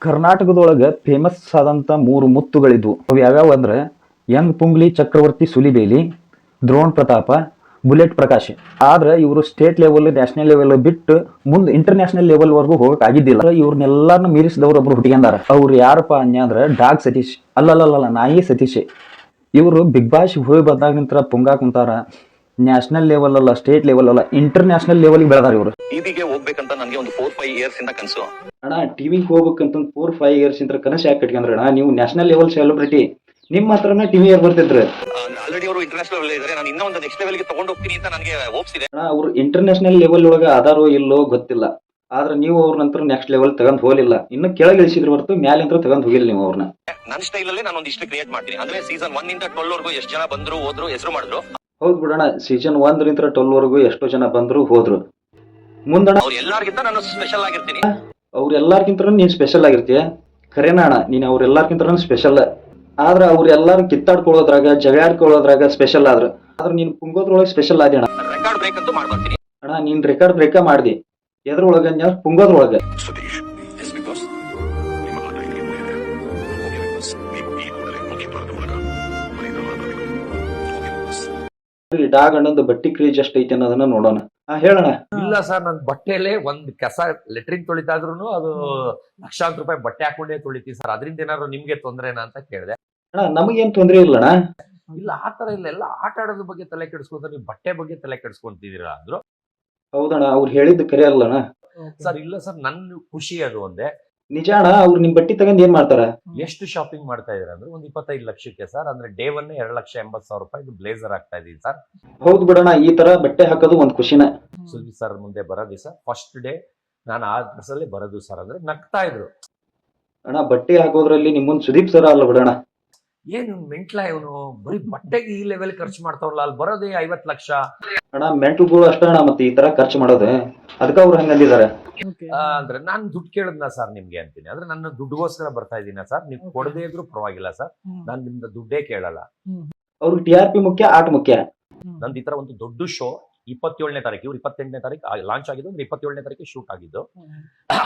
ಕರ್ನಾಟಕದೊಳಗ famous ಆದಂತ 3 ಮುತ್ತುಗಳಿದ್ವು. ಅವು ಯಾವ್ಯಾವ ಅಂದ್ರೆ ಯಂಗ್ ಪುಂಗ್ಲಿ, ಚಕ್ರವರ್ತಿ ಸುಲಿಬೇಲಿ, ದ್ರೋಣ್ ಪ್ರತಾಪ, ಬುಲೆಟ್ ಪ್ರಕಾಶ್. ಆದ್ರೆ ಇವರು ಸ್ಟೇಟ್ ಲೆವೆಲ್, ನ್ಯಾಷನಲ್ ಲೆವೆಲ್ ಬಿಟ್ಟು ಮುಂದೆ ಇಂಟರ್ನ್ಯಾಷನಲ್ ಲೆವೆಲ್ ವರ್ಗು ಹೋಗಕ್ ಆಗಿದ್ದಿಲ್ಲ. ಇವ್ರನ್ನೆಲ್ಲಾರನು ಮೀರಿಸಿದವ್ರು ಒಬ್ರು ಹುಡುಗಿಯಂದಾರ. ಅವ್ರು ಯಾರಪ್ಪ ಅಂದ್ರೆ ಡಾಗ್ ಸತೀಶ್. ಅಲ್ಲಲ್ಲ ನಾಯಿ ಸತೀಶ್. ಇವರು ಬಿಗ್ ಬಾಸ್ ಹೋಗಿ ಬಂದಾಗಿಂತ ಪುಂಗಾ ಕುಂತಾರ. ನ್ಯಾಷನಲ್ ಲೆವೆಲ್ ಅಲ್ಲ, ಸ್ಟೇಟ್ ಲೆವೆಲ್ ಅಲ್ಲ, ಇಂಟರ್ನ್ಯಾಷನಲ್ ಲೆವೆಲ್ ಬೆಳೆದಾರ ಇವರು. ಟಿವಿಗೆ ಹೋಗ್ಬೇಕಂತ ನನಗೆ ಒಂದು 4-5 ಇಯರ್ಸ್ ಇಂದ ಕನಸು. ಅಣ್ಣ ಟಿವಿಗೆ ಹೋಗ್ಬೇಕಂತ 4-5 ಇಯರ್ಸ್ ಇಂತ ಕನಸು ಯಾಕೆ ಕಟ್ಕೊಂಡ್ರಣ್ಣ? ನೀವು ನ್ಯಾಷನಲ್ ಲೆವೆಲ್ ಸೆಲೆಬ್ರಿಟಿ, ನಿಮ್ಮ ಹತ್ರನ ಟಿವಿ ಬರ್ತಿದ್ರು. ಆಲ್ರೆಡಿ ಅವರು ಇಂಟರ್ನ್ಯಾಷನಲ್ ಲೆವೆಲ್ ಇದ್ದಾರೆ. ನಾನು ಇನ್ನೂ ಒಂದು ನೆಕ್ಸ್ಟ್ ಲೆವೆಲ್ಗೆ ತಗೊಂಡು ಹೋಗ್ತೀನಿ ಅಂತ ನನಗೆ ಹೋಪ್ಸ್ ಇದೆ. ಅವ್ರು ಇಂಟರ್ನ್ಯಾಷನಲ್ ಲೆವೆಲ್ ಒಳಗೆ ಅದಾರೋ ಇಲ್ಲೋ ಗೊತ್ತಿಲ್ಲ. ಆದ್ರೆ ನೀವು ಅವ್ರ ನಂತರ ನೆಕ್ಸ್ಟ್ ಲೆವೆಲ್ ತಗೊಂಡ್ ಹೋಗಲಿಲ್ಲ. ಇನ್ನು ಕೆಳಗೆ ಇಳಿಸಿದ್ರು ಹೊರತು ಮ್ಯಾಲಿಂತ್ರ ತಗೊಂಡ್ ಹೋಗಿಲ್ಲ ನೀವು ಅವ್ರನ್ನ. ನನ್ನ ಸ್ಟೈಲ್ ಅಲ್ಲಿ ನಾನು ಒಂದಿಷ್ಟು ಕ್ರಿಯೇಟ್ ಮಾಡ್ತೀನಿ. ಅಂದ್ರೆ ಸೀಸನ್ 1 ಇಂದ 12 ವರೆಗೂ ಎಷ್ಟು ಜನ ಬಂದ್ರು ಹೋದ್ರು ಹೆಸರು ಮಾಡಿದ್ರು. ಹೌದ್ ಬಿಡೋಣ, ಸೀಸನ್ 1 ರಿಂದ 12 ವರೆಗೂ ಎಷ್ಟೋ ಜನ ಬಂದ್ರು ಹೋದ್ರು. ಮುಂದಣ ಅವ್ರು ಎಲ್ಲರಿಗಿಂತ ನಾನು ಸ್ಪೆಷಲ್ ಆಗಿರ್ತೀನಿ. ಅವ್ರೆಲ್ಲಾರ್ಗಿಂತ ನೀನ್ ಸ್ಪೆಷಲ್ ಆಗಿರ್ತೀಯ. ಖರೇನ ಅಣ್ಣ, ನೀನ್ ಅವ್ರೆಲ್ಲಾರ್ಗಿಂತ ಸ್ಪೆಷಲ್. ಆದ್ರೆ ಅವ್ರೆಲ್ಲಾರು ಕಿತ್ತಾಡ್ಕೊಳ್ಳೋದ್ರಾಗ, ಜಗಾಡ್ಕೊಳ್ಳೋದ್ರಾಗ ಸ್ಪೆಷಲ್ ಆದ್ರ ನೀನ್ ಪುಂಗೋದ್ರೊಳಗೆ ಸ್ಪೆಷಲ್ ಆದಿ ಅಣ್ಣ. ರೆಕಾರ್ಡ್ ಬ್ರೇಕ್ ಅಂತೂ ಮಾಡ್ಬರ್ತೀನಿ ಅಣ್ಣ. ನೀನ್ ರೆಕಾರ್ಡ್ ಬ್ರೇಕ ಮಾಡ್ದಿ. ಎದ್ರೊಳಗ? ಪುಂಗೋದ್ರೊಳಗ. ಸತೀಶ್ ಡಾಗ್ ಅಣ್ಣಂದು ಬಟ್ಟಿ ಕ್ರೇಜ್ ಎಷ್ಟು ಐತೆ ಅನ್ನೋದನ್ನ ನೋಡೋಣ. ಹೇಳೋಣ. ಇಲ್ಲ ಸರ್, ನನ್ ಬಟ್ಟೆಲೆ ಒಂದ್ ಕಸ ಲೆಟ್ರಿನ್ ತೊಳಿತಾದ್ರೂ ಅದು ಲಕ್ಷಾಂತರ ರೂಪಾಯಿ ಬಟ್ಟೆ ಹಾಕೊಂಡೇ ತೊಳಿತೀವಿ ಸರ್. ಅದರಿಂದ ಏನಾದ್ರು ನಿಮ್ಗೆ ತೊಂದ್ರೆನಾ ಅಂತ ಕೇಳಿದೆ. ಅಣ್ಣ ನಮಗೇನ್ ತೊಂದ್ರೆ ಇಲ್ಲಣ್ಣ. ಇಲ್ಲ ಆತರ ಇಲ್ಲ, ಎಲ್ಲ ಆಟ ಆಡೋದ್ರ ಬಗ್ಗೆ ತಲೆ ಕೆಡಿಸ್ಕೊಂಡ್ರೆ ನೀವು ಬಟ್ಟೆ ಬಗ್ಗೆ ತಲೆ ಕೆಡಿಸ್ಕೊಂತಿದೀರಾ ಅಂದ್ರು. ಹೌದಣ್ಣ, ಅವ್ರು ಹೇಳಿದ್ದು ಕರೆ ಅಲ್ಲಣ್ಣ ಸರ್. ಇಲ್ಲ ಸರ್, ನನ್ನ ಖುಷಿ ಅದು ಒಂದೇ. ನಿಜ ಅಣ್ಣ. ಅವ್ರು ನಿಮ್ ಬಟ್ಟಿ ತಗೊಂಡ್ ಏನ್ ಮಾಡ್ತಾರ? ಎಷ್ಟು ಶಾಪಿಂಗ್ ಮಾಡ್ತಾ ಇದೀರ ಅಂದ್ರೆ ಒಂದು 25 ಲಕ್ಷಕ್ಕೆ ಸರ್. ಅಂದ್ರೆ ಡೇ 1 2,80,000 ರೂಪಾಯಿ ಬ್ಲೇಸರ್ ಆಗ್ತಾ ಇದೀನಿ ಸರ್. ಹೌದು ಬಿಡೋಣ, ಈ ತರ ಬಟ್ಟೆ ಹಾಕೋದು ಒಂದ್ ಖುಷಿನ. ಸುದೀಪ್ ಸರ್ ಮುಂದೆ ಬರೋ ದಿವಸ ಫಸ್ಟ್ ಡೇ ನಾನು ಆ ಡ್ರೆಸ್ಸಲ್ಲಿ ಬರೋದು ಸರ್ ಅಂದ್ರೆ ನಗ್ತಾ ಇದ್ರು. ಅಣ್ಣ ಬಟ್ಟೆ ಹಾಕೋದ್ರಲ್ಲಿ ನಿಮ್ಮೊಂದ್ ಸುದೀಪ್ ಸರ ಅಲ್ಲ ಬಿಡೋಣ. ಏನು ಮೆಂಟ್ಲ ಇವನು, ಬರೀ ಬಟ್ಟೆಗೆ ಈ ಲೆವೆಲ್ ಖರ್ಚು ಮಾಡ್ತಾವಲ್ಲ, ಅಲ್ಲಿ ಬರೋದೇ 50 ಲಕ್ಷ. ಅಣ್ಣ ಮೆಂಟಲ್ಗಳು ಅಷ್ಟ ಅಣ್ಣ, ಮತ್ತೆ ಈ ತರ ಖರ್ಚು ಮಾಡೋದು. ಅದಕ್ಕೆ ಅವ್ರು ಹಂಗಂದಿದ್ದಾರೆ. ಅಂದ್ರೆ ನಾನ್ ದುಡ್ಡು ಕೇಳದ್ನ ಸರ್ ನಿಮ್ಗೆ ಅಂತೀನಿ. ಅಂದ್ರೆ ನನ್ನ ದುಡ್ಡುಗೋಸ್ಕರ ಬರ್ತಾ ಇದೀನ ಸರ್. ನೀವು ಕೊಡದೇ ಇದ್ರು ಪರವಾಗಿಲ್ಲ ಸರ್, ನಾನ್ ನಿಮ್ದ ದುಡ್ಡೇ ಕೇಳಲ್ಲ. ಅವ್ರಿಗೆ TRP ಮುಖ್ಯ, ಆಟ ಮುಖ್ಯ. ನಂದು ಈ ತರ ಒಂದು ದೊಡ್ಡ ಶೋ 27ನೇ ತಾರೀಕು, ಇವ್ರು 28ನೇ ತಾರೀಕು ಲಾಂಚ್ ಆಗಿದ್ದು. 27ನೇ ತಾರೀಕು ಶೂಟ್ ಆಗಿದ್ದು.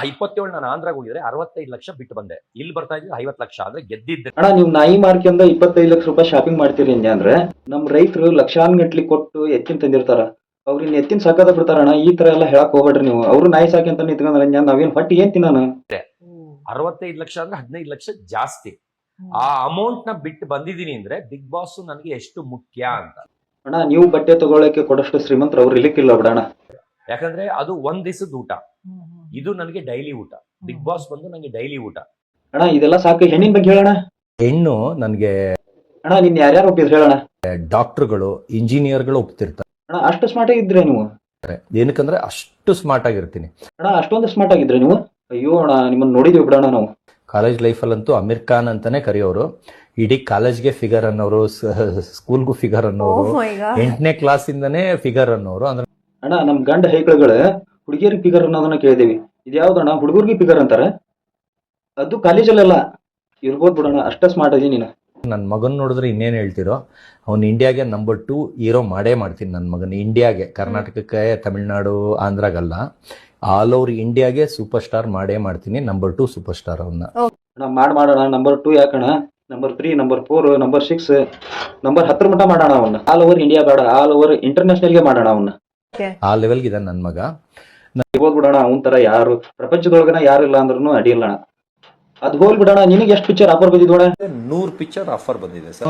27 ನಾನು ಆಂಧ್ರಾಗ ಹೋಗಿದ್ರೆ 65 ಲಕ್ಷ ಬಿಟ್ಟು ಬಂದೆ. ಇಲ್ಲಿ ಬರ್ತಾ ಇದ್ದೀನಿ 50 ಲಕ್ಷ. ಆದ್ರೆ ಗೆದ್ದಿದ್ದೆ. ಅಣ್ಣ ನೀವು ನಾಯಿ ಮಾರ್ಕೆಂದ 25 ಲಕ್ಷ ರೂಪಾಯಿ ಶಾಪಿಂಗ್ ಮಾಡ್ತೀರಿ ಅಂದ್ರೆ ನಮ್ ರೈತರು ಲಕ್ಷಾನ್ಗಟ್ಲಿ ಕೊಟ್ಟು ಎತ್ತಿನ ತಂದಿರ್ತಾರ. ಅವ್ರಿನ್ ಎತ್ತಿನ ಸಾಕದ ಬಿಡ್ತಾರಣ್ಣ. ಈ ತರ ಎಲ್ಲ ಹೇಳಕ್ ಹೋಗ್ಬೇಡ್ರಿ ನೀವು. ಅವ್ರು ನಾಯಿ ಸಾಕಿ ಅಂತ ನಿಂತ್ಕೊಂಡ್ರೆ ನಾವೇನ್ ಹೊಟ್ಟಿ ಏನ್ ತಿನ್ನಾನ? 65 ಲಕ್ಷ ಅಂದ್ರೆ 15 ಲಕ್ಷ ಜಾಸ್ತಿ. ಆ ಅಮೌಂಟ್ ನ ಬಿಟ್ಟು ಬಂದಿದ್ದೀನಿ ಅಂದ್ರೆ ಬಿಗ್ ಬಾಸ್ ನನಗೆ ಎಷ್ಟು ಮುಖ್ಯ ಅಂತ. ಅಣ್ಣ ನೀವು ಬಟ್ಟೆ ತಗೊಳಕ್ಕೆ ಕೊಡಷ್ಟು ಶ್ರೀಮಂತರು ಅವ್ರು ಇರ್ಲಿಕ್ಕಿಲ್ಲ ಬಿಡಣ. ಯಾಕಂದ್ರೆ ಅದು ಒಂದ್ ದಿವಸದ ಊಟ, ಇದು ನನಗೆ ಡೈಲಿ ಊಟ. ಬಿಗ್ ಬಾಸ್ ಬಂದು ನನಗೆ ಡೈಲಿ ಊಟ. ಅಣ್ಣ ಇದೆಲ್ಲ ಸಾಕು. ಹೆಣ್ಣಿನ ಬಗ್ಗೆ ಹೇಳೋಣ. ಹೆಣ್ಣು ನನಗೆ ಅಣ್ಣ ನಿನ್ ಯಾರ್ಯಾರು ಒಪ್ಪಿದ್ರು ಹೇಳೋಣ? ಡಾಕ್ಟರ್ಗಳು, ಇಂಜಿನಿಯರ್ಗಳು ಒಪ್ತಿರ್ತಾರೆ. ಅಣ್ಣ ಅಷ್ಟು ಸ್ಮಾರ್ಟ್ ಆಗಿದ್ರೆ ನೀವು? ಏನಕ್ಕಂದ್ರೆ ಅಷ್ಟು ಸ್ಮಾರ್ಟ್ ಆಗಿರ್ತೀನಿ. ಅಣ್ಣ ಅಷ್ಟೊಂದು ಸ್ಮಾರ್ಟ್ ಆಗಿದ್ರೆ ನೀವು? ಅಯ್ಯೋ ಅಣ್ಣ, ನಿಮ್ಮನ್ನ ನೋಡಿದ್ವಿ ಬಿಡೋಣ ನಾವು. ಕಾಲೇಜ್ ಲೈಫಲ್ಲಂತೂ ಅಮೀರ್ ಖಾನ್ ಅಂತಾನೆ ಕರೆಯೋರು. ಇಡೀ ಕಾಲೇಜ್ಗೆ ಫಿಗರ್ ಅನ್ನೋರು, ಸ್ಕೂಲ್ಗೂ ಫಿಗರ್ ಅನ್ನೋರು, 8ನೇ ಕ್ಲಾಸ್ ಇಂದಾನೇ ಫಿಗರ್ ಅನ್ನೋರು. ಅಂದ್ರೆ ಅಣ್ಣ ನಮ್ ಗಂಡ ಹೈಕಳುಗಳು ಹುಡುಗಿಯರಿಗೆ ಫಿಗರ್ ಅನ್ನೋದನ್ನ ಕೇಳಿದೇವಿ. ಇದ್ಯಾವ್ದಣ್ಣ ಹುಡುಗರಿಗೆ ಫಿಗರ್ ಅಂತಾರ? ಅದು ಕಾಲೇಜಲ್ಲೆಲ್ಲ ಇರ್ಬೋದು ಬಿಡೋಣ. ಅಷ್ಟ ಸ್ಮಾರ್ಟ್ ಅದೀನಿ ನೀನು. ನನ್ನ ಮಗನ್ ನೋಡಿದ್ರೆ ಇನ್ನೇನು ಹೇಳ್ತಿರೋ, ಅವ್ನು ಇಂಡಿಯಾಗೆ ನಂಬರ್ 2 ಹೀರೋ ಮಾಡೇ ಮಾಡ್ತೀನಿ. ನನ್ನ ಮಗನ ಇಂಡಿಯಾಗೆ, ಕರ್ನಾಟಕಕ್ಕೆ, ತಮಿಳ್ನಾಡು, ಆಂಧ್ರಾಗಲ್ಲ, ಆಲ್ ಓವರ್ ಇಂಡಿಯಾಗೆ ಸೂಪರ್ ಸ್ಟಾರ್ ಮಾಡೇ ಮಾಡ್ತೀನಿ. ನಂಬರ್ 2 ಸೂಪರ್ ಸ್ಟಾರ್ ಅವನ್ನ ಮಾಡೋಣ. ನಂಬರ್ 2 ಯಾಕಣ? ನಂಬರ್ 3, ನಂಬರ್ 4, ನಂಬರ್ 6, ನಂಬರ್ 10 ಮಟ್ಟ ಮಾಡೋಣ ಅವನ್ನ. ಆಲ್ ಓವರ್ ಇಂಡಿಯಾ ಬೇಡ, ಆಲ್ ಓವರ್ ಇಂಟರ್ನ್ಯಾಷನಲ್ಗೆ ಮಾಡೋಣ ಅವನ್ನ. ಆ ಲೆವೆಲ್ಗೆ ಇದೆ ನನ್ನ ಮಗ. ಇರ್ಬೋದು ಬಿಡೋಣ. ಅವನ್ ತರ ಯಾರು ಪ್ರಪಂಚದೊಳಗನ ಯಾರು ಇಲ್ಲ ಅಂದ್ರೂ ಅಡಿಯಿಲ್ಲಣ. ಅದ್ ಹೋಲ್ ಬಿಡೋಣ. ನಿನಗೆ ಎಷ್ಟು ಪಿಕ್ಚರ್ ಆಫರ್ ಬಂದಿದ್ವಣ? 100 ಪಿಕ್ಚರ್ ಆಫರ್ ಬಂದಿದೆ ಸರ್.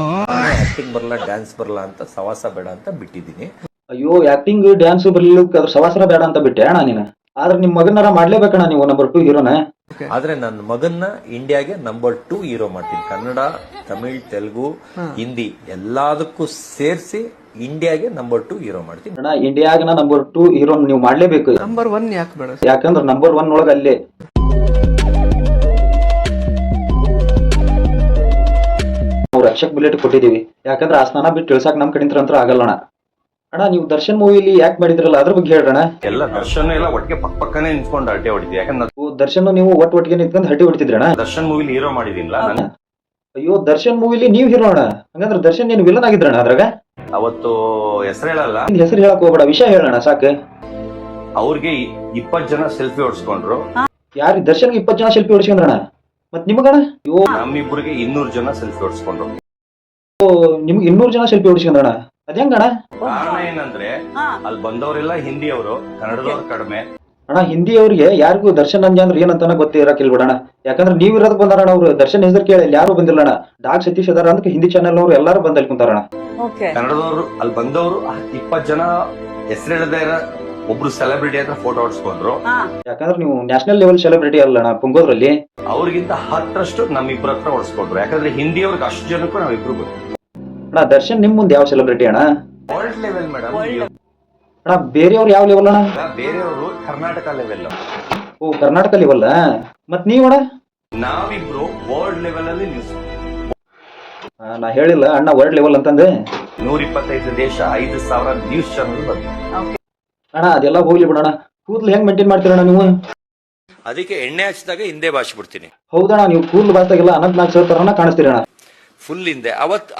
ಆಕ್ಟಿಂಗ್ ಬರಲ್ಲ, ಡ್ಯಾನ್ಸ್ ಬರಲ್ಲ ಅಂತ, ಸವಾಸ ಬೇಡ ಅಂತ ಬಿಟ್ಟಿದ್ದೀನಿ. ಅಯ್ಯೋ, ಆಕ್ಟಿಂಗ್ ಡ್ಯಾನ್ಸ್ ಬರ್ಲಿಕ್ಕೆ ಅದ್ರ ಸವಾಸರ ಬೇಡ ಅಂತ ಬಿಟ್ಟೆ ಅಣ್ಣ ನೀನು. ಆದ್ರೆ ನಿಮ್ ಮಗನಾರ ಮಾಡ್ಲೇಬೇಕಣ್ಣ ನೀವು ನಂಬರ್ 2 ಹೀರೋನ. ಆದ್ರೆ ನನ್ನ ಮಗನ್ನ ಇಂಡಿಯಾಗೆ ನಂಬರ್ 2 ಹೀರೋ ಮಾಡ್ತೀನಿ. ಕನ್ನಡ, ತಮಿಳ್, ತೆಲುಗು, ಹಿಂದಿ ಎಲ್ಲದಕ್ಕೂ ಸೇರಿಸಿ ಇಂಡಿಯಾಗೆ ನಂಬರ್ 2 ಹೀರೋ ಮಾಡ್ತೀನಿ. ಅಣ್ಣ ಇಂಡಿಯಾಗ ನಂಬರ್ 2 ಹೀರೋ ನೀವು ಮಾಡ್ಲೇಬೇಕು. ನಂಬರ್ 1 ಯಾಕೆ ಬೇಡ? ಯಾಕಂದ್ರೆ ನಂಬರ್ 1 ಒಳಗ ಅಲ್ಲೇ ನಾವು ರಕ್ಷಕ್ ಬುಲೆಟ್ ಕೊಟ್ಟಿದೀವಿ. ಯಾಕಂದ್ರೆ ಆ ಸ್ನಾನ ಬಿಟ್ಟು ಇಳ್ಸಾಕ್ ನಮ್ ಕಡಿಂತ್ರ ಅಂತ ಆಗಲ್ಲಣ್ಣ. ಅಣ್ಣ ನೀವು ದರ್ಶನ್ ಮೂವಿಲಿ ಯಾಕೆ ಮಾಡಿದ್ರಲ್ಲ ಅದ್ರ ಬಗ್ಗೆ ಹೇಳ್ರಣ. ಎಲ್ಲ ದರ್ಶನ್ ಎಲ್ಲ ಒಟ್ಟಿಗೆ ಪಕ್ಕನೆ ನಿಂತ್ಕೊಂಡು ಹರಟೆ ಹೊಡಿತೀವಿ. ಯಾಕಂದ್ರೆ ದರ್ಶನ್ ನೀವು ಒಟ್ಟಿಗೆ ನಿಂತ್ಕೊಂಡು ಹರಟೆ ಹೊಡಿತಿದ್ರಣ. ದರ್ಶನ್ ಮೂವಿಲಿ ಹೀರೋ ಮಾಡಿದಿಲ್ಲ ನಾನು. ಅಯ್ಯೋ, ದರ್ಶನ್ ಮೂವಿಲಿ ನೀವ್ ಹೀರೋ ಅಣ್ಣ. ಹಂಗಂದ್ರೆ ದರ್ಶನ್ ನೀನು ವಿಲನ್ ಆಗಿದ್ರಣ ಅದ್ರಾಗ? ಅವತ್ತು ಹೆಸರು ಹೇಳಲ್ಲ, ಹೆಸರು ಹೇಳಕ್ ಹೋಗ್ಬೇಡ, ವಿಷಯ ಹೇಳೋಣ ಸಾಕು. ಅವ್ರಿಗೆ 20 ಜನ ಸೆಲ್ಫಿ ಹೊಡ್ಸ್ಕೊಂಡ್ರು. ಯಾರು? ದರ್ಶನ್ಗೆ 20 ಜನ ಸೆಲ್ಫಿ ಹೊಡ್ಸ್ಕೊಂಡ್ರಣ? ಮತ್ ನಿಮಗಣ ಅಯ್ಯೋ ನಮ್ಮಿಬ್ಬರಿಗೆ 200 ಜನ ಸೆಲ್ಫಿ ಹೊಡ್ಸ್ಕೊಂಡ್ರು. ನಿಮ್ಗೆ 200 ಜನ ಸೆಲ್ಫಿ ಹೊಡಿಸ್ಕೊಂಡಣ ಅದೇಂಗಣ? ಕಾರಣ ಏನಂದ್ರೆ ಅಲ್ಲಿ ಬಂದವರೆಲ್ಲ ಹಿಂದಿಯವರು, ಕನ್ನಡದವ್ರು ಕಡಿಮೆ. ಅಣ್ಣ ಹಿಂದಿ ಅವ್ರಿಗೆ ಯಾರಿಗೂ ದರ್ಶನ್ ನಂಜ ಅಂದ್ರೆ ಏನಂತಾನ ಗೊತ್ತಿರಕಿಲ್ ಬಿಡಣ. ಯಾಕಂದ್ರೆ ನೀವ್ ಇರೋದಕ್ಕೆ ಬಂದಾರಣ ಅವ್ರು. ದರ್ಶನ್ ಹೆಸರು ಕೇಳಿ ಯಾರು ಬಂದಿಲ್ಲ ಅಣ್ಣ. ಡಾಕ್ ಸತೀಶ್ ಅದಾರ ಅಂತ ಹಿಂದಿ ಚಾನೆಲ್ ಅವ್ರು ಎಲ್ಲಾರು ಬಂದ್ ಅಲ್ಲಿ ಕುಂತಾರಣ. ಕನ್ನಡದವರು ಅಲ್ಲಿ ಬಂದವರು 20 ಜನ ಹೆಸರಿಡದೇ ಇರೋ ಒಬ್ರು ಸೆಲೆಬ್ರಿಟಿ ಹತ್ರ ಫೋಟೋ ಹೊಡ್ಸ್ಕೊಂಡ್ರು. ಯಾಕಂದ್ರೆ ನೀವು ನ್ಯಾಷನಲ್ ಲೆವೆಲ್ ಸೆಲೆಬ್ರಿಟಿ ಅಲ್ಲಣ್ಣ ಪುಂಗೋದ್ರಲ್ಲಿ. ಅವ್ರಿಗಿಂತ 10ರಷ್ಟು ನಮ್ಮಿಬ್ಬರ ಹತ್ರ ಹೊಡ್ಸ್ಕೊಂಡ್ರು. ಯಾಕಂದ್ರೆ ಹಿಂದಿಯವ್ರಿಗೆ ಅಷ್ಟು ಜನಕ್ಕೂ ನಾವಿಬ್ರು ಅಣ್ಣ ದರ್ಶನ್ ನಿಮ್ ಮುಂದೆ ಯಾವ ಸೆಲೆಬ್ರಿಟಿ ಅಣ್ಣ? World level madam. ಅಣ್ಣ ಬೇರೆಯವ್ರು ಯಾವ ಲೆವೆಲ್ ಅಣ್ಣ? ಬೇರೆಯವರು ಕರ್ನಾಟಕ ಲೆವೆಲ್. ಓ ಕರ್ನಾಟಕ ಲೆವೆಲ್. ಮತ್ ನೀವಣ್ಣ? ನಾವಿಬ್ರು ವರ್ಲ್ಡ್ ಲೆವೆಲ್ ಅಲ್ಲಿ ನ್ಯೂಸ್. ನಾ ಹೇಳಿಲ್ಲ ಅಣ್ಣ ವರ್ಲ್ಡ್ ಲೆವೆಲ್ ಅಂತಂದೆ. 125 ದೇಶ 5,000 ನ್ಯೂಸ್ ಚಾನಲ್ ಬಂತು. ಅಣ್ಣ ಅದೆಲ್ಲ ಹೋಗ್ಲಿ ಬಿಡೋಣ. ಕೂದಲು ಹೆಂಗ್ ಮೇಂಟೈನ್ ಮಾಡ್ತೀರಣ್ಣ ನೀವು? ಅದಕ್ಕೆ ಎಣ್ಣೆ ಹಚ್ಚಿದಾಗ ಹಿಂದೆ ಬಾಚ್ ಬಿಡ್ತೀನಿ. ಹೌದಣ್ಣ ನೀವು ಕೂದಲು ಬಾಸ್ತಾಗೆಲ್ಲ ಅನಂತನಾಗ್ ಸರ್ ತರನ ಕಾಣಿಸ್ತೀರಣ್ಣ. ಫುಲ್ ಹಿಂದೆ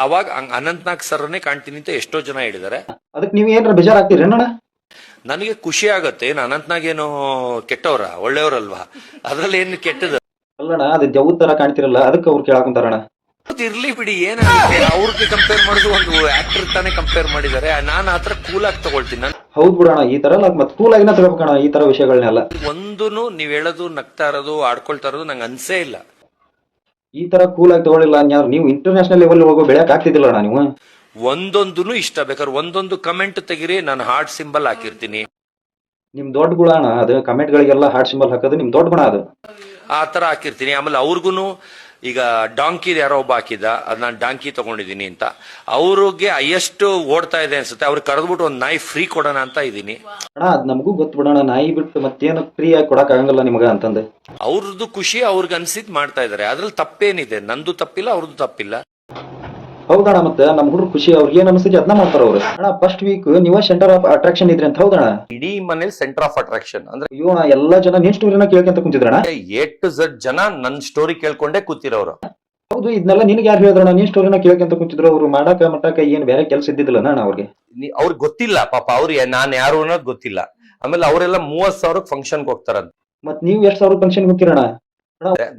ಅವಾಗ ಅನಂತ್ನಾಗ್ ಸರ್ನೇ ಕಾಣ್ತೀನಿ ಅಂತ ಎಷ್ಟೋ ಜನ ಹೇಳಿದಾರೆ. ಅದಕ್ಕೆ ನೀವು ಏನಾರ ಬೇಜಾರಾಗ್ತೀರಿ ಅಣ್ಣ? ನನಗೆ ಖುಷಿ ಆಗತ್ತೆ. ಅನಂತ್ನಾಗ್ ಏನು ಕೆಟ್ಟವ್ರ, ಒಳ್ಳೆಯವ್ರಲ್ವಾ? ಅದ್ರಲ್ಲಿ ಏನು ಕೆಟ್ಟದ ಅಲ್ಲಣ್ಣ ಅದು ಜವ್ ತರ ಕಾಣ್ತಿರಲ್ಲ ಅದಕ್ಕೆ ಅವ್ರು ಕೇಳಾಕುಂತಾರಣ್ಣ. ಇರ್ಲಿ ಬಿಡಿ, ಏನಾಗುತ್ತೆ ಅವ್ರಿಗೆ ಕಂಪೇರ್ ಮಾಡೋದು. ಒಂದು ಆಕ್ಟರ್ ತಾನೇ ಕಂಪೇರ್ ಮಾಡಿದ್ದಾರೆ. ನಾನು ಆತರ ಕೂಲ್ ಆಗಿ ತಗೊಳ್ತೀನಿ. ನಾನು ಹೌದ್ ಬಿಡೋಣ ಈ ತರ ಮತ್ ಕೂಲ್ ಆಗಿನ ತಗೋಬೇಕಣ್ಣ ಈ ತರ ವಿಷಯಗಳನ್ನೆಲ್ಲ. ಒಂದೂನು ನೀವ್ ಹೇಳೋದು ನಗ್ತಾ ಇರೋದು ಆಡ್ಕೊಳ್ತಾ ಇರೋದು ನಂಗೆ ಅನ್ಸೇ ಇಲ್ಲ. ಈ ತರ ಕೂಲ್ ಆಗಿ ತಗೊಳ್ಳಿಲ್ಲ ಅನ್ಯಾರು ನೀವು ಇಂಟರ್ನ್ಯಾಷನಲ್ ಲೆವೆಲ್ ಹೋಗೋ ಬೆಳೆಯಕ್ ಆಗ್ತಿದ್ದಿಲ್ಲಣ್ಣ ನೀವು. ಒಂದೊಂದನು ಇಷ್ಟ ಬೇಕಾದ್ರೆ ಒಂದೊಂದು ಕಮೆಂಟ್ ತೆಗಿರಿ, ನಾನು ಹಾರ್ಟ್ ಸಿಂಬಲ್ ಹಾಕಿರ್ತೀನಿ. ನಿಮ್ ದೊಡ್ಡ ಗುಣ ಅಣ್ಣ ಅದು. ಕಮೆಂಟ್ ಗಳಿಗೆಲ್ಲ ಹಾರ್ಟ್ ಸಿಂಬಲ್ ಹಾಕೋದು ನಿಮ್ ದೊಡ್ಡ ಗುಣ ಅದು. ಆ ತರ ಹಾಕಿರ್ತೀನಿ. ಆಮೇಲೆ ಅವ್ರಿಗೂನು ಈಗ ಡಾಂಕಿ ಯಾರೋ ಒಬ್ಬ ಹಾಕಿದ್ದ, ಅದ್ ನಾನು ಡಾಂಕಿ ತಗೊಂಡಿದ್ದೀನಿ ಅಂತ. ಅವ್ರಿಗೆ ಹೈಯೆಸ್ಟ್ ಓಡ್ತಾ ಇದೆ ಅನ್ಸುತ್ತೆ. ಅವ್ರಿಗೆ ಕರೆದ್ಬಿಟ್ಟು ಒಂದ್ ನಾಯಿ ಫ್ರೀ ಕೊಡೋಣ ಅಂತ ಇದೀನಿ. ಅಣ್ಣ ಅದ್ ನಮಗೂ ಗೊತ್ತು ಬಿಡೋಣ. ನಾಯಿ ಬಿಟ್ಟು ಮತ್ತೇನು ಫ್ರೀ ಆಗಿ ಕೊಡಕ್ ಆಗಂಗಿಲ್ಲ ನಿಮಗ ಅಂತಂದೆ. ಅವ್ರದ್ದು ಖುಷಿ ಅವ್ರಿಗೆ ಅನ್ಸಿದ್ ಮಾಡ್ತಾ ಇದಾರೆ. ಅದ್ರಲ್ಲಿ ತಪ್ಪೇನಿದೆ? ನಂದು ತಪ್ಪಿಲ್ಲ, ಅವ್ರದ್ದು ತಪ್ಪಿಲ್ಲ. ಹೌದಣ್ಣ ಮತ್ತೆ ನಮ್ ಹುಡುಗರು ಖುಷಿ ಅವ್ರಿಗೆ ಏನ್ ಅನ್ಸುತ್ತೆ ಅದನ್ನ ಮಾಡ್ತಾರ ಅವ್ರು. ಅಣ್ಣ ಫಸ್ಟ್ ವೀಕ್ ನೀವ ಸೆಂಟರ್ ಆಫ್ ಅಟ್ರಾಕ್ಷನ್ ಇದ್ರಿ ಅಂತ ಹೌದಣ್ಣ? ಇಡೀ ಮನೇಲಿ ಸೆಂಟರ್ ಆಫ್ ಅಟ್ರಾಕ್ಷನ್ ಅಂದ್ರೆ ಅಯ್ಯೋ ಅಣ್ಣ ಎಲ್ಲಾ ಜನ ನಿನ್ ಸ್ಟೋರಿನ ಕೇಳ್ಕೊಂತ ಕುಂತಿದ್ರಣ್ಣ. A to Z ಜನ ನನ್ ಸ್ಟೋರಿ ಕೇಳ್ಕೊಂಡೇ ಕೂತಿರೋರು. ಹೌದು ಇದನ್ನೆಲ್ಲ ನಿನ್ಗೆ ಯಾರು ಹೇಳಿದ್ರಣ್ಣ? ನೀನ್ ಸ್ಟೋರಿನ ಕೇಳ್ಕೊಂತ ಕುಂತಿದ್ರು. ಅವ್ರು ಮಾಡಾಕ ಮಟ್ಟಾಕ ಏನ್ ಬೇರೆ ಕೆಲಸ ಇದ್ದಿದ್ದಿಲ್ಲ ಅಣ್ಣ ಅವ್ರಿಗೆ. ಅವ್ರಿಗೆ ಗೊತ್ತಿಲ್ಲ ಪಾಪ. ಅವ್ರಿಗೆ ನಾನ್ ಯಾರು ಅನ್ನೋದು ಗೊತ್ತಿಲ್ಲ. ಆಮೇಲೆ ಅವರೆಲ್ಲ 30,000 ಫಂಕ್ಷನ್ಗೆ ಹೋಗ್ತಾರಂತ. ಮತ್ ನೀವ್ ಎಷ್ಟ್ ಸಾವಿರ ಫಂಕ್ಷನ್ ಹೋಗ್ತೀರಣ್ಣ?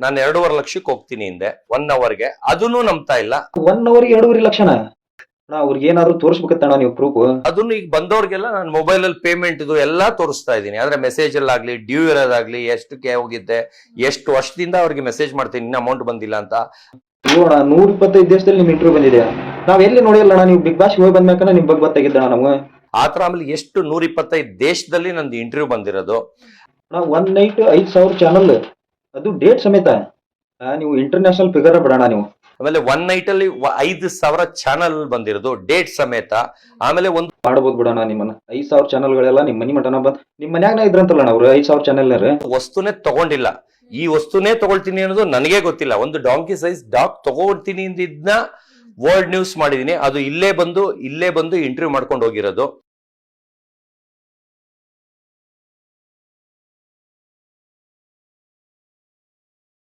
ನಾನು 2.5 ಲಕ್ಷಕ್ಕೆ ಹೋಗ್ತೀನಿ ಹಿಂದೆ 1 ಅವರ್ಗೆ. ಅದನ್ನು ನಂಬ್ತಾ ಇಲ್ಲ. 1 ಅವರ್ಗೆ 2.5 ಲಕ್ಷನ? ಅವ್ರಿಗೆ ಏನಾದ್ರು ತೋರಿಸ್ಬೇಕತ್ತಣ್ಣ ನೀವು ಪ್ರೂಫ್. ಅದನ್ನು ಈಗ ಬಂದವ್ರಿಗೆಲ್ಲ ನಾನು ಮೊಬೈಲ್ ಅಲ್ಲಿ ಪೇಮೆಂಟ್ ಇದು ಎಲ್ಲಾ ತೋರಿಸ್ತಾ ಇದ್ದೀನಿ. ಆದ್ರೆ ಮೆಸೇಜ್ ಅಲ್ಲಿ ಆಗ್ಲಿ, ಡ್ಯೂ ಇರೋದಾಗ್ಲಿ, ಎಷ್ಟಕ್ಕೆ ಹೋಗಿದ್ದೆ, ಎಷ್ಟು ವರ್ಷದಿಂದ ಅವ್ರಿಗೆ ಮೆಸೇಜ್ ಮಾಡ್ತೀನಿ ಇನ್ನ ಅಮೌಂಟ್ ಬಂದಿಲ್ಲ ಅಂತ. ಅಣ್ಣ 125 ದೇಶದಲ್ಲಿ ನಿಮ್ ಇಂಟರ್ವ್ಯೂ ಬಂದಿದೆ. ನಾವ್ ಎಲ್ಲಿ ನೋಡಿಲ್ಲ ಅಣ್ಣ. ನೀವು ಬಿಗ್ ಬಾಸ್ ಹೋಗಿ ಬಂದ್ಮ್ಯಾಕ ನಿಮ್ ಬಗ್ಗೆ ಗೊತ್ತಾಗಿದ್ದಣ್ಣ ನಮ್ಗೆ. ಆತರ ಆಮೇಲೆ ಎಷ್ಟು 125 ದೇಶದಲ್ಲಿ ನಂದು ಇಂಟರ್ವ್ಯೂ ಬಂದಿರೋದು. ಒನ್ ನೈಟ್ 5,000 ಚಾನಲ್, ಅದು ಡೇಟ್ ಸಮೇತ. ನೀವು ಇಂಟರ್ನ್ಯಾಷನಲ್ ಫಿಗರ್ ಬಿಡೋಣ ನೀವು. ಆಮೇಲೆ 1 ನೈಟ್ ಅಲ್ಲಿ 5,000 ಚಾನಲ್ ಬಂದಿರೋದು ಡೇಟ್ ಸಮೇತ. ಆಮೇಲೆ ಒಂದು ಮಾಡ್ಬೋದು ಬಿಡೋಣ ನಿಮ್ಮನ್ನ. 5,000 ಚಾನಲ್ಗಳೆಲ್ಲ ನಿಮ್ ಮನಿ ಮಟನ ಬಂದ್ ನಿಮ್ ಮನ್ಯಾಗ ಇದ್ರಂತಲ್ಲ ಅವ್ರು 5,000 ಚಾನಲ್. ವಸ್ತುನೇ ತಗೊಂಡಿಲ್ಲ. ಈ ವಸ್ತುನೇ ತಗೊಳ್ತೀನಿ ಅನ್ನೋದು ನನಗೆ ಗೊತ್ತಿಲ್ಲ. ಒಂದು ಡಾಂಕಿ ಸೈಜ್ ಡಾಗ್ ತಗೊಳ್ತೀನಿ ಅಂದಿದ್ನ ವರ್ಲ್ಡ್ ನ್ಯೂಸ್ ಮಾಡಿದೀನಿ. ಅದು ಇಲ್ಲೇ ಬಂದು ಇಂಟರ್ವ್ಯೂ ಮಾಡ್ಕೊಂಡು ಹೋಗಿರೋದು.